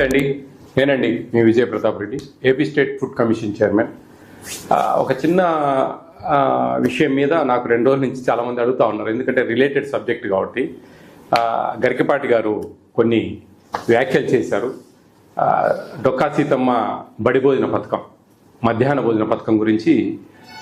నమస్తే అండి. నేనండి మీ Vijaya Pratap Reddy, AP state food commission chairman. ఒక చిన్న విషయం మీద నాకు 2 రోజుల నుంచి చాలామంది అడుగుతూ ఉన్నారు, ఎందుకంటే రిలేటెడ్ సబ్జెక్ట్ కాబట్టి. గరికపాటి గారు కొన్ని వ్యాఖ్యలు చేశారు. డొక్కా సీతమ్మ బడి భోజన పథకం, మధ్యాహ్న భోజన పథకం గురించి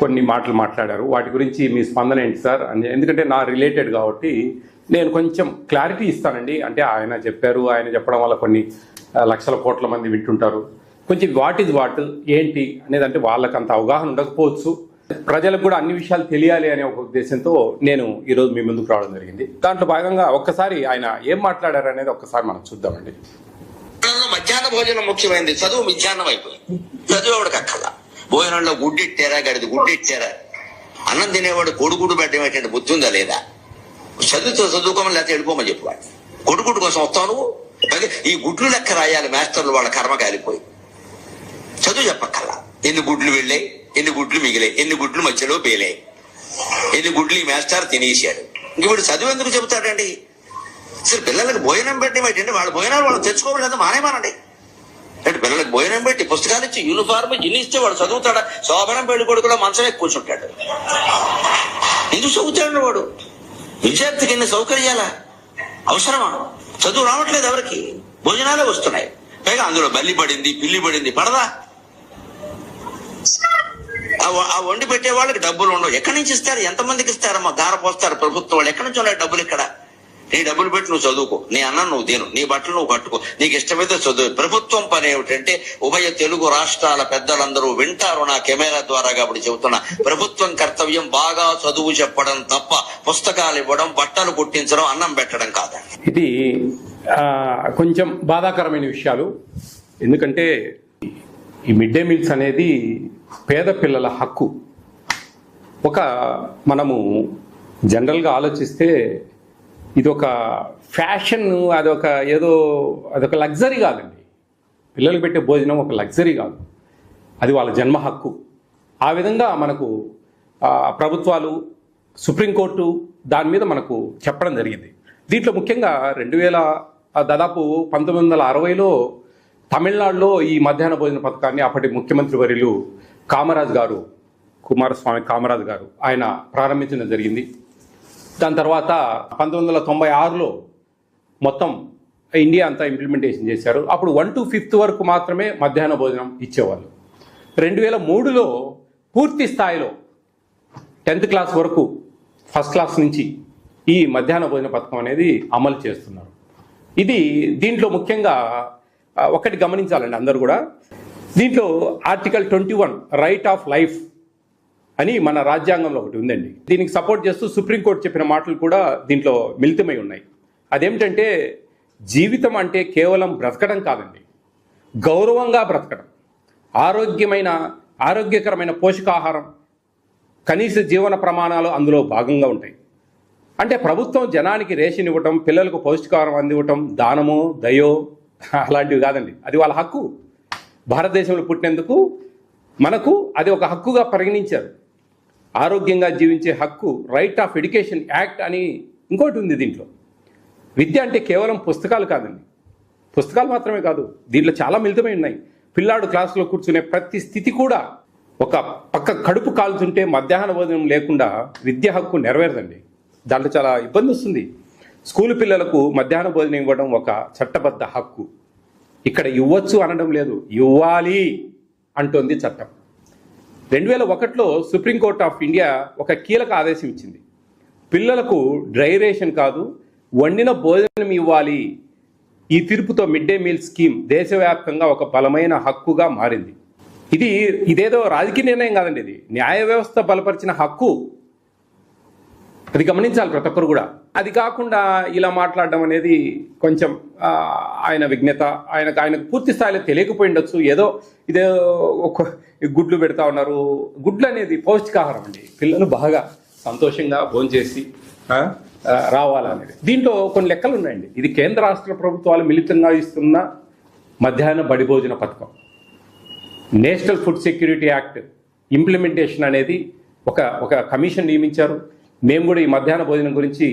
కొన్ని మాటలు మాట్లాడారు. వాటి గురించి మీ స్పందన ఏంటి సార్ అని, ఎందుకంటే నా రిలేటెడ్ కాబట్టి నేను కొంచెం క్లారిటీ ఇస్తానండి. అంటే ఆయన చెప్పారు, ఆయన చెప్పడం వల్ల కొన్ని లక్షల కోట్ల మంది వింటుంటారు. కొంచెం వాట్ ఈజ్ వాట్ ఏంటి అనేది, అంటే వాళ్ళకి అంత అవగాహన ఉండకపోవచ్చు, ప్రజలకు కూడా అన్ని విషయాలు తెలియాలి అనే ఒక ఉద్దేశంతో నేను ఈరోజు మీ ముందుకు రావడం జరిగింది. దాంట్లో భాగంగా ఒక్కసారి ఆయన ఏం మాట్లాడారు అనేది ఒక్కసారి మనం చూద్దామండి. మధ్యాహ్న భోజనం ముఖ్యమైనది, చదువు మధ్యాహ్నం అయిపోయింది. చదువు ఎవడికి అక్కల, భోజనంలో గుడ్డిట్టారా, గడిది గుడ్డిట్టారా, అన్నం తినేవాడు కొడుకుడు పెట్టడం ఏంటంటే బుద్ధి ఉందా లేదా, చదువుకోమని లేకపోతే వెళ్ళిపోమని చెప్పేవాడు. కొడుకుడు కోసం వస్తావు నువ్వు, ఈ గుడ్లు లెక్క రాయాలి మాస్టర్లు, వాళ్ళ కర్మ కాలిపోయి. చదువు చెప్పక్కల్లా, ఎన్ని గుడ్లు వెళ్ళాయి, ఎన్ని గుడ్లు మిగిలాయి, ఎన్ని గుడ్లు మధ్యలో పేలాయి, ఎన్ని గుడ్లు ఈ మాస్టర్ తినేసాడు. ఇంక వీడు చదువు ఎందుకు చెబుతాడండి? అసలు పిల్లలకు భోజనం పెట్టడం ఏంటంటే వాళ్ళ భోజనాలు వాళ్ళు తెచ్చుకోవడం మానేమానండి. అంటే పిల్లలకు భోజనం పెట్టి పుస్తకాలు ఇచ్చి యూనిఫార్మ్ ఇన్ని ఇస్తే వాడు చదువుతాడా? శోభనం పెళ్లి కొడుకు కూడా మంచమే కూర్చుంటాడు. ఎందుకు చదువుతాడు వాడు? విద్యార్థికి ఎన్ని సౌకర్యాలా అవసరమా? చదువు రావట్లేదు ఎవరికి, భోజనాలే వస్తున్నాయి. పైగా అందులో బల్లి పడింది, పిల్లి పడింది, పడదా? ఆ వండి పెట్టే వాళ్ళకి డబ్బులు ఉండవు. ఎక్కడి నుంచి ఇస్తారు? ఎంతమందికి ఇస్తారమ్మా? దార పోస్తారు ప్రభుత్వం వాళ్ళు. ఎక్కడి నుంచి ఉన్నాయి డబ్బులు? ఇక్కడ నీ డబ్బులు పెట్టి నువ్వు చదువుకో, నీ అన్నం నువ్వు తిను, నీ బట్టలు నువ్వు కట్టుకో, నీకు ఇష్టమైతే చదువు. ప్రభుత్వం పని ఏమిటంటే, ఉభయ తెలుగు రాష్ట్రాల పెద్దలందరూ వింటారు నా కెమెరా ద్వారా కాబట్టి చెబుతున్నా, ప్రభుత్వం కర్తవ్యం బాగా చదువు చెప్పడం తప్ప పుస్తకాలు ఇవ్వడం, బట్టలు కుట్టించడం, అన్నం పెట్టడం కాదు. ఇది కొంచెం బాధాకరమైన విషయాలు. ఎందుకంటే ఈ మిడ్ డే మీల్స్ అనేది పేద పిల్లల హక్కు. మనము జనరల్గా ఆలోచిస్తే ఇది ఒక ఫ్యాషన్, అదొక లగ్జరీ కాదండి. పిల్లలకు పెట్టే భోజనం ఒక లగ్జరీ కాదు, అది వాళ్ళ జన్మ హక్కు. ఆ విధంగా మనకు ప్రభుత్వాలు, సుప్రీంకోర్టు దాని మీద మనకు చెప్పడం జరిగింది. దీంట్లో ముఖ్యంగా దాదాపు 1960లో తమిళనాడులో ఈ మధ్యాహ్న భోజన పథకాన్ని అప్పటి ముఖ్యమంత్రి వర్యులు కుమారస్వామి కామరాజ్ గారు ఆయన ప్రారంభించడం జరిగింది. దాని తర్వాత 1996లో మొత్తం ఇండియా అంతా ఇంప్లిమెంటేషన్ చేశారు. అప్పుడు 1 to 5th వరకు మాత్రమే మధ్యాహ్న భోజనం ఇచ్చేవాళ్ళు. 2003లో పూర్తి స్థాయిలో 10th క్లాస్ వరకు, ఫస్ట్ క్లాస్ నుంచి ఈ మధ్యాహ్న భోజన పథకం అనేది అమలు చేస్తున్నారు. దీంట్లో ముఖ్యంగా ఒకటి గమనించాలండి అందరూ కూడా. దీంట్లో ఆర్టికల్ 21 రైట్ ఆఫ్ లైఫ్ అని మన రాజ్యాంగంలో ఒకటి ఉందండి. దీనికి సపోర్ట్ చేస్తూ సుప్రీంకోర్టు చెప్పిన మాటలు కూడా దీంట్లో మిళితమై ఉన్నాయి. అదేమిటంటే, జీవితం అంటే కేవలం బ్రతకడం కాదండి, గౌరవంగా బ్రతకడం, ఆరోగ్యకరమైన పోషకాహారం, కనీస జీవన ప్రమాణాలు అందులో భాగంగా ఉంటాయి. అంటే ప్రభుత్వం జనానికి రేషన్ ఇవ్వటం, పిల్లలకు పౌష్టికాహారం అందివ్వటం దానమో దయో అలాంటివి కాదండి, అది వాళ్ళ హక్కు. భారతదేశంలో పుట్టినందుకు మనకు అది ఒక హక్కుగా పరిగణించారు. ఆరోగ్యంగా జీవించే హక్కు, రైట్ ఆఫ్ ఎడ్యుకేషన్ యాక్ట్ అని ఇంకోటి ఉంది దీంట్లో. విద్య అంటే కేవలం పుస్తకాలు కాదండి, పుస్తకాలు మాత్రమే కాదు, దీంట్లో చాలా మిళితమై ఉన్నాయి. పిల్లాడు క్లాసులో కూర్చునే ప్రతి స్థితి కూడా, ఒక పక్క కడుపు కాల్చుంటే మధ్యాహ్న భోజనం లేకుండా విద్య హక్కు నెరవేరదండి. దాంట్లో చాలా ఇబ్బంది వస్తుంది. స్కూలు పిల్లలకు మధ్యాహ్న భోజనం ఇవ్వడం ఒక చట్టబద్ధ హక్కు. ఇక్కడ ఇవ్వచ్చు అనడం లేదు, ఇవ్వాలి అంటోంది చట్టం. 2001లో సుప్రీంకోర్టు ఆఫ్ ఇండియా ఒక కీలక ఆదేశం ఇచ్చింది. పిల్లలకు డ్రై రేషన్ కాదు, వండిన భోజనం ఇవ్వాలి. ఈ తీర్పుతో మిడ్ డే మీల్ స్కీమ్ దేశవ్యాప్తంగా ఒక బలమైన హక్కుగా మారింది. ఇదేదో రాజకీయ నిర్ణయం కాదండి, ఇది న్యాయ వ్యవస్థ బలపరిచిన హక్కు. అది గమనించాలి ప్రతి ఒక్కరు కూడా. అది కాకుండా ఇలా మాట్లాడడం అనేది కొంచెం ఆయన విజ్ఞత, ఆయనకు పూర్తి స్థాయిలో తెలియకపోయి ఉండొచ్చు. ఇదే గుడ్లు పెడతా ఉన్నారు. గుడ్లు అనేది పౌష్టికాహారం అండి, పిల్లలు బాగా సంతోషంగా భోంచేసి రావాలనేది. దీంట్లో కొన్ని లెక్కలు ఉన్నాయండి. ఇది కేంద్ర రాష్ట్ర ప్రభుత్వాలు మిళితంగా ఇస్తున్న మధ్యాహ్న బడి భోజన పథకం. National food security act implementation అనేది ఒక కమిషన్ నియమించారు. మేము కూడా ఈ మధ్యాహ్న భోజనం గురించి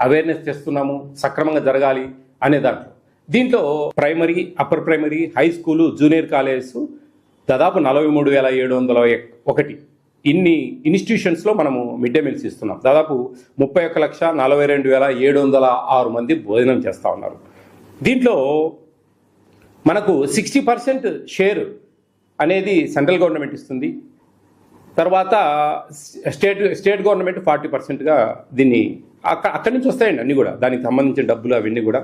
అవేర్నెస్ చేస్తున్నాము, సక్రమంగా జరగాలి అనే దాంట్లో దీంట్లో primary, upper primary, high school, junior colleges దాదాపు 43,701 ఇన్ని ఇన్స్టిట్యూషన్స్లో మనము మిడ్ డే మీల్స్ ఇస్తున్నాం. దాదాపు 31,42,706 మంది భోజనం చేస్తూ ఉన్నారు. దీంట్లో మనకు 60% షేర్ అనేది సెంట్రల్ గవర్నమెంట్ ఇస్తుంది. తర్వాత స్టేట్ గవర్నమెంట్ 40%గా దీన్ని అక్కడి నుంచి వస్తాయండి అన్నీ కూడా, దానికి సంబంధించిన డబ్బులు అవన్నీ కూడా.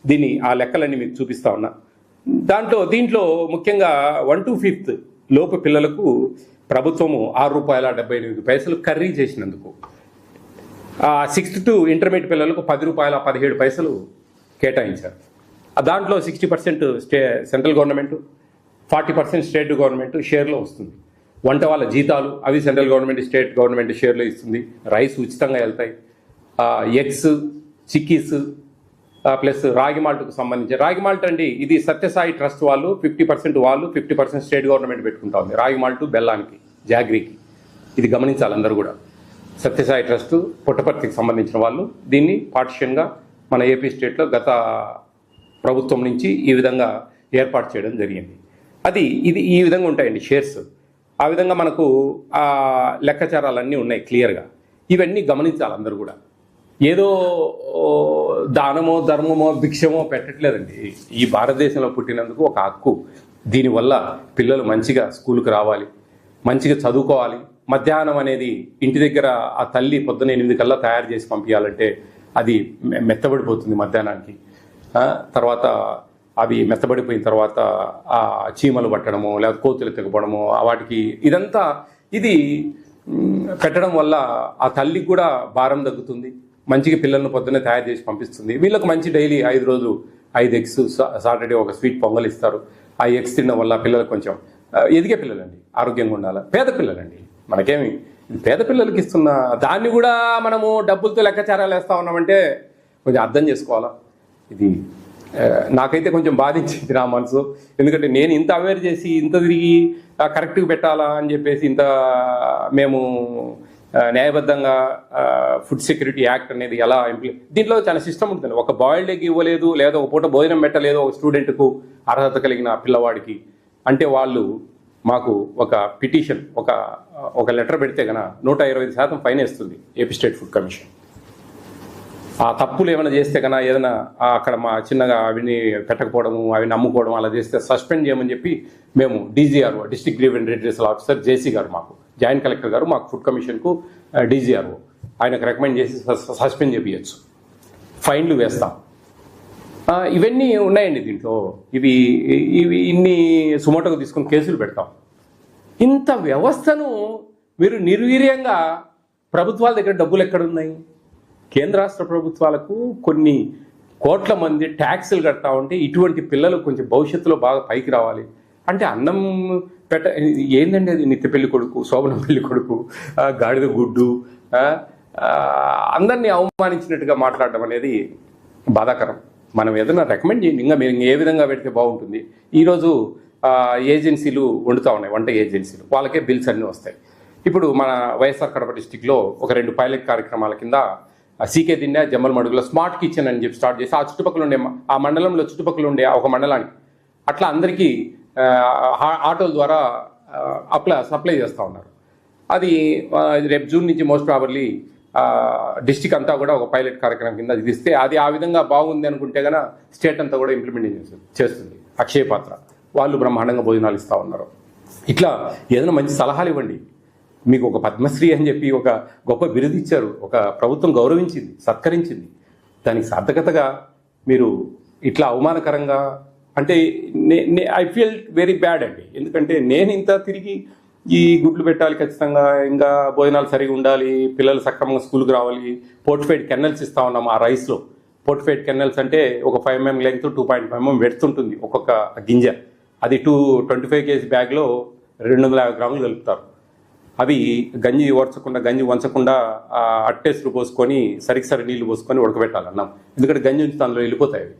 దీన్ని ఆ లెక్కలన్నీ మీకు చూపిస్తా ఉన్నా. దీంట్లో ముఖ్యంగా 1 to 5th లోపు పిల్లలకు ప్రభుత్వము ₹6.78 కర్రీ చేసినందుకు, 6th to ఇంటర్మీడియట్ పిల్లలకు ₹10.17 కేటాయించారు. దాంట్లో 60% సెంట్రల్ గవర్నమెంట్, 40% స్టేట్ గవర్నమెంట్ షేర్లో వస్తుంది. వంట వాళ్ళ జీతాలు అవి సెంట్రల్ గవర్నమెంట్, స్టేట్ గవర్నమెంట్ షేర్లో ఇస్తుంది. రైస్ ఉచితంగా వెళ్తాయి. ఎగ్స్, చిక్కీస్ ప్లస్ రాగి మాల్ట్కు సంబంధించి, రాగి మాల్ట్ అండి ఇది సత్యసాయి ట్రస్ట్ వాళ్ళు 50% వాళ్ళు, 50% స్టేట్ గవర్నమెంట్ పెట్టుకుంటా ఉంది. రాగి మాల్ట్ బెల్లానికి, జాగ్రీకి, ఇది గమనించాలి అందరూ కూడా. సత్యసాయి ట్రస్ట్ పుట్టపర్తికి సంబంధించిన వాళ్ళు దీన్ని పార్టిషన్గా మన ఏపీ స్టేట్లో గత ప్రభుత్వం నుంచి ఈ విధంగా ఏర్పాటు చేయడం జరిగింది. ఇది ఈ విధంగా ఉంటాయండి షేర్స్. ఆ విధంగా మనకు లెక్కాచారాలన్నీ ఉన్నాయి క్లియర్గా. ఇవన్నీ గమనించాలి అందరూ కూడా. ఏదో దానమో ధర్మమో భిక్షమో పెట్టట్లేదండి. ఈ భారతదేశంలో పుట్టినందుకు ఒక హక్కు. దీనివల్ల పిల్లలు మంచిగా స్కూల్కి రావాలి, మంచిగా చదువుకోవాలి. మధ్యాహ్నం అనేది ఇంటి దగ్గర ఆ తల్లి పొద్దున 8 కల్లా తయారు చేసి పంపించాలంటే అది మెత్తబడిపోతుంది మధ్యాహ్నానికి. తర్వాత అవి మెత్తబడిపోయిన తర్వాత ఆ చీమలు పట్టడము, లేదా కోతులు తెగపడము, వాటికి ఇదంతా ఇది పెట్టడం వల్ల ఆ తల్లికి కూడా భారం తగ్గుతుంది. మంచిగా పిల్లలను పొద్దున్నే తయారు చేసి పంపిస్తుంది. వీళ్ళకి మంచి డైలీ 5 రోజులు 5 ఎగ్స్, సాటర్డే ఒక స్వీట్ పొంగల్ ఇస్తారు. ఆ ఎగ్స్ తినడం వల్ల పిల్లలు కొంచెం ఎదిగే పిల్లలండి, ఆరోగ్యంగా ఉండాలి. పేద పిల్లలండి, మనకేమి పేద పిల్లలకి ఇస్తున్న దాన్ని కూడా మనము డబ్బులతో లెక్కాచారాలు వేస్తా ఉన్నామంటే కొంచెం అర్థం చేసుకోవాలా. ఇది నాకైతే కొంచెం బాధించింది నా మనసు. ఎందుకంటే నేను ఇంత అవేర్ చేసి ఇంత తిరిగి కరెక్ట్గా పెట్టాలా అని చెప్పేసి ఇంత మేము న్యాయబద్ధంగా ఫుడ్ సెక్యూరిటీ యాక్ట్ అనేది ఎలా దీంట్లో చాలా సిస్టమ్ ఉంటుంది. ఒక బాయిల్డ్ ఎగ్ ఇవ్వలేదు, లేదా ఒక పూట భోజనం పెట్టలేదు ఒక స్టూడెంట్కు, అర్హత కలిగిన పిల్లవాడికి అంటే వాళ్ళు మాకు ఒక పిటిషన్, ఒక లెటర్ పెడితే కనుక 125% ఫైన్ వేస్తుంది ఏపీ స్టేట్ ఫుడ్ కమిషన్. ఆ తప్పులు ఏమైనా చేస్తే కన్నా ఏదైనా అక్కడ మా చిన్నగా అవిని పెట్టకపోవడము, అవి నమ్ముకోవడం అలా చేస్తే సస్పెండ్ చేయమని చెప్పి మేము DGRO, district grievance redressal officer JC గారు, మాకు జాయింట్ కలెక్టర్ గారు, మాకు ఫుడ్ కమిషన్కు DGRO ఆయనకు రికమెండ్ చేసి సస్పెండ్ చేయించచ్చు, ఫైన్లు వేస్తాం. ఇవన్నీ ఉన్నాయండి దీంట్లో. ఇవి ఇన్ని సుమోటోగా తీసుకుని కేసులు పెడతాం. ఇంత వ్యవస్థను మీరు నిర్వీర్యంగా, ప్రభుత్వాల దగ్గర డబ్బులు ఎక్కడున్నాయి? కేంద్ర రాష్ట్ర ప్రభుత్వాలకు కొన్ని కోట్ల మంది ట్యాక్సులు కడతా ఉంటే ఇటువంటి పిల్లలు కొంచెం భవిష్యత్తులో బాగా పైకి రావాలి అంటే అన్నం ఏందండి అది? నిత్య పెళ్లి కొడుకు, శోభనం పెళ్లి కొడుకు, గాడిద గుడ్డు, అందరినీ అవమానించినట్టుగా మాట్లాడడం అనేది బాధాకరం. మనం ఏదైనా రికమెండ్ చేయండి, ఇంకా మీరు ఏ విధంగా పెడితే బాగుంటుంది. ఈరోజు ఏజెన్సీలు వండుతూ ఉన్నాయి, వంట ఏజెన్సీలు, వాళ్ళకే బిల్స్ అన్నీ వస్తాయి. ఇప్పుడు మన వైఎస్ఆర్ కడప డిస్టిక్లో ఒక 2 పైలట్ కార్యక్రమాల కింద సీకే దిండా, జమ్మలమడుగులో స్మార్ట్ కిచెన్ అని చెప్పి స్టార్ట్ చేసి ఆ చుట్టుపక్కల ఉండే, ఆ మండలంలో చుట్టుపక్కల ఉండే ఒక మండలానికి అట్లా అందరికీ ఆటోల ద్వారా సప్లై చేస్తూ ఉన్నారు. అది రేపు జూన్ నుంచి మోస్ట్ ప్రాబర్లీ డిస్టిక్ అంతా కూడా ఒక పైలట్ కార్యక్రమం కింద ఇది ఇస్తే, అది ఆ విధంగా బాగుంది అనుకుంటే కనుక స్టేట్ అంతా కూడా ఇంప్లిమెంటేషన్ చేస్తుంది. అక్షయ పాత్ర వాళ్ళు బ్రహ్మాండంగా భోజనాలు ఇస్తూ ఉన్నారు. ఇట్లా ఏదైనా మంచి సలహాలు ఇవ్వండి. మీకు ఒక పద్మశ్రీ అని చెప్పి ఒక గొప్ప బిరుదు ఇచ్చారు, ఒక ప్రభుత్వం గౌరవించింది, సత్కరించింది. దానికి సార్థకతగా మీరు ఇట్లా అవమానకరంగా అంటే ఐ ఫీల్ వెరీ బ్యాడ్ అండి. ఎందుకంటే నేను ఇంత తిరిగి ఈ గుడ్లు పెట్టాలి ఖచ్చితంగా, ఇంకా భోజనాలు సరిగా ఉండాలి, పిల్లలు సక్రమంగా స్కూల్కి రావాలి, పోర్టిఫైడ్ కెన్నెల్స్ ఇస్తూ ఉన్నాము ఆ రైస్లో. పోర్టిఫైడ్ కెన్నెల్స్ అంటే ఒక 5 mm లెంగ్త్, 2.5 mm వెడ్త్ ఉంటుంది ఒక్కొక్క గింజ. అది 25 kg బ్యాగ్లో 250 గ్రాములు కలుపుతారు. అవి గంజి వంచకుండా అట్టేసులు పోసుకొని సరి నీళ్లు పోసుకొని ఉడకబెట్టాలి అన్నం. ఎందుకంటే గంజి నుంచి దానిలో వెళ్ళిపోతాయి అవి.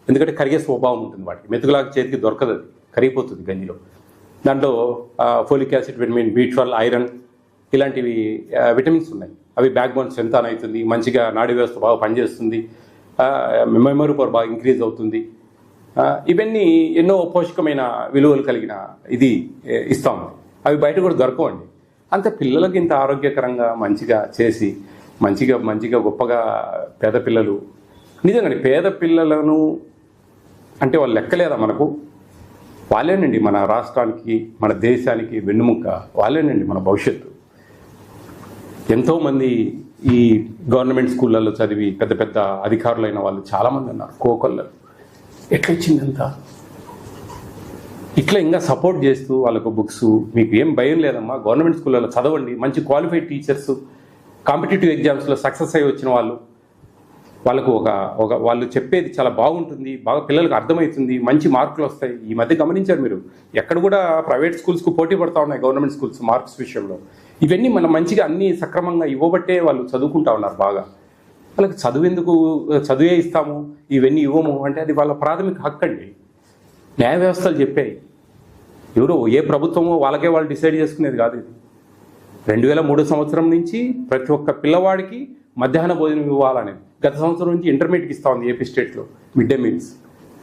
ఎందుకంటే కరిగే స్వభావం ఉంటుంది వాటికి, మెతుకులాగా చేతికి దొరకదు, అది కరిగిపోతుంది గంజిలో. దాంట్లో folic acid, vitamin B12, iron ఇలాంటివి విటమిన్స్ ఉన్నాయి. అవి బ్యాక్ బోన్ స్ట్రెంత్ అవుతుంది, మంచిగా నాడీ వ్యవస్థ బాగా పనిచేస్తుంది, మెమరీ పవర్ బాగా ఇంక్రీజ్ అవుతుంది. ఇవన్నీ ఎన్నో పోషకమైన విలువలు కలిగిన ఇది ఇస్తాం. అవి బయట కూడా దొరకవండి. అంతే పిల్లలకి ఇంత ఆరోగ్యకరంగా మంచిగా చేసి మంచిగా గొప్పగా పేద పిల్లలు నిజంగానే పేద పిల్లలను అంటే వాళ్ళు లెక్కలేదా మనకు? వాళ్ళేనండి మన రాష్ట్రానికి మన దేశానికి వెన్నుముక్క, వాళ్ళేనండి మన భవిష్యత్తు. ఎంతోమంది ఈ గవర్నమెంట్ స్కూళ్ళల్లో చదివి పెద్ద పెద్ద అధికారులైన వాళ్ళు చాలామంది ఉన్నారు. కోకొల్లలు ఎట్లొచ్చిందంతా ఇట్లా ఇంకా సపోర్ట్ చేస్తూ వాళ్ళకు బుక్స్, మీకు ఏం భయం లేదమ్మా, గవర్నమెంట్ స్కూళ్ళలో చదవండి, మంచి క్వాలిఫైడ్ టీచర్స్, కాంపిటేటివ్ ఎగ్జామ్స్లో సక్సెస్ అయ్యి వచ్చిన వాళ్ళకు వాళ్ళు చెప్పేది చాలా బాగుంటుంది, బాగా పిల్లలకు అర్థమవుతుంది, మంచి మార్కులు వస్తాయి. ఈ మధ్య గమనించారు మీరు, ఎక్కడ కూడా ప్రైవేట్ స్కూల్స్కు పోటీ పడతా ఉన్నాయి గవర్నమెంట్ స్కూల్స్ మార్క్స్ విషయంలో. ఇవన్నీ మనం మంచిగా అన్నీ సక్రమంగా ఇవ్వబట్టే వాళ్ళు చదువుకుంటా ఉన్నారు బాగా. వాళ్ళకి చదువే ఇస్తాము ఇవన్నీ ఇవ్వము అంటే అది వాళ్ళ ప్రాథమిక హక్కు అండి. న్యాయ వ్యవస్థలు చెప్పాయి. ఎవరో ఏ ప్రభుత్వమో వాళ్ళకే వాళ్ళు డిసైడ్ చేసుకునేది కాదు. ఇది 2003 సంవత్సరం నుంచి ప్రతి ఒక్క పిల్లవాడికి మధ్యాహ్న భోజనం ఇవ్వాలనేది. గత సంవత్సరం నుంచి ఇంటర్మీడియట్కి ఇస్తా ఉంది ఏపీ స్టేట్లో మిడ్ డే మీల్స్.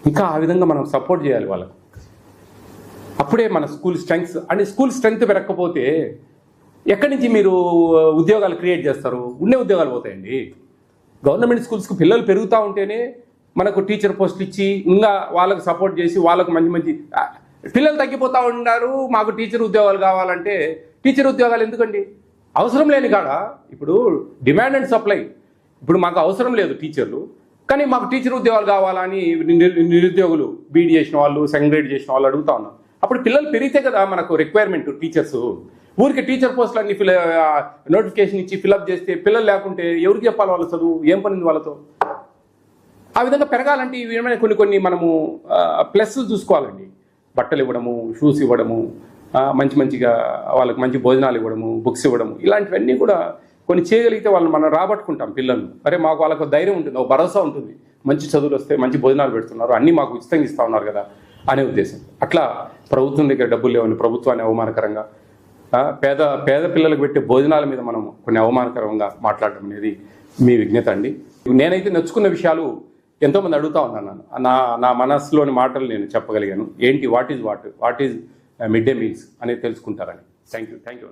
ఇంకా ఆ విధంగా మనం సపోర్ట్ చేయాలి వాళ్ళకు. అప్పుడే మన స్కూల్ స్ట్రెంగ్త్ పెరగకపోతే ఎక్కడి నుంచి మీరు ఉద్యోగాలు క్రియేట్ చేస్తారు? ఉండే ఉద్యోగాలు పోతాయండి. గవర్నమెంట్ స్కూల్స్కి పిల్లలు పెరుగుతూ ఉంటేనే మనకు టీచర్ పోస్టులు ఇచ్చి ఇంకా వాళ్ళకు సపోర్ట్ చేసి వాళ్ళకు మంచి పిల్లలు తగ్గిపోతూ ఉన్నారు. మాకు టీచర్ ఉద్యోగాలు కావాలంటే టీచర్ ఉద్యోగాలు ఎందుకండి? అవసరం లేని కాడ ఇప్పుడు డిమాండ్ అండ్ సప్లై. ఇప్పుడు మాకు అవసరం లేదు టీచర్లు, కానీ మాకు టీచర్ ఉద్యోగాలు కావాలని నిరుద్యోగులు బీఈడీ చేసిన వాళ్ళు, సెకండ్ గ్రేడ్ చేసిన వాళ్ళు అడుగుతా ఉన్నారు. అప్పుడు పిల్లలు పెరిగితే కదా మనకు రిక్వైర్మెంట్ టీచర్స్. ఊరికి టీచర్ పోస్టులు అన్ని నోటిఫికేషన్ ఇచ్చి ఫిల్అప్ చేస్తే పిల్లలు లేకుంటే ఎవరికి చెప్పాలి వాళ్ళ చదువు? ఏం పనింది వాళ్ళతో? ఆ విధంగా పెరగాలంటే ఈ విధమైన కొన్ని మనము ప్లస్లు చూసుకోవాలండి. బట్టలు ఇవ్వడము, షూస్ ఇవ్వడము, మంచిగా వాళ్ళకి మంచి భోజనాలు ఇవ్వడము, బుక్స్ ఇవ్వడము, ఇలాంటివన్నీ కూడా కొన్ని చేయగలిగితే వాళ్ళని మనం రాబట్టుకుంటాం పిల్లల్ని. అరే మాకు వాళ్ళకు ధైర్యం ఉంటుంది, ఒక భరోసా ఉంటుంది, మంచి చదువులు వస్తే మంచి భోజనాలు పెడుతున్నారు, అన్నీ మాకు ఉచితంగా ఇస్తూ ఉన్నారు కదా అనే ఉద్దేశం. అట్లా ప్రభుత్వం దగ్గర డబ్బులు లేవని ప్రభుత్వాన్ని అవమానకరంగా పేద పిల్లలకు పెట్టే భోజనాల మీద మనం కొన్ని అవమానకరంగా మాట్లాడడం అనేది మీ విజ్ఞత అండి. నేనైతే నచ్చుకున్న విషయాలు ఎంతోమంది అడుగుతా ఉన్నాను. నా మనస్సులోని మాటలు నేను చెప్పగలిగాను. ఏంటి what is mid day meals అనేది తెలుసుకుంటారని. Thank you.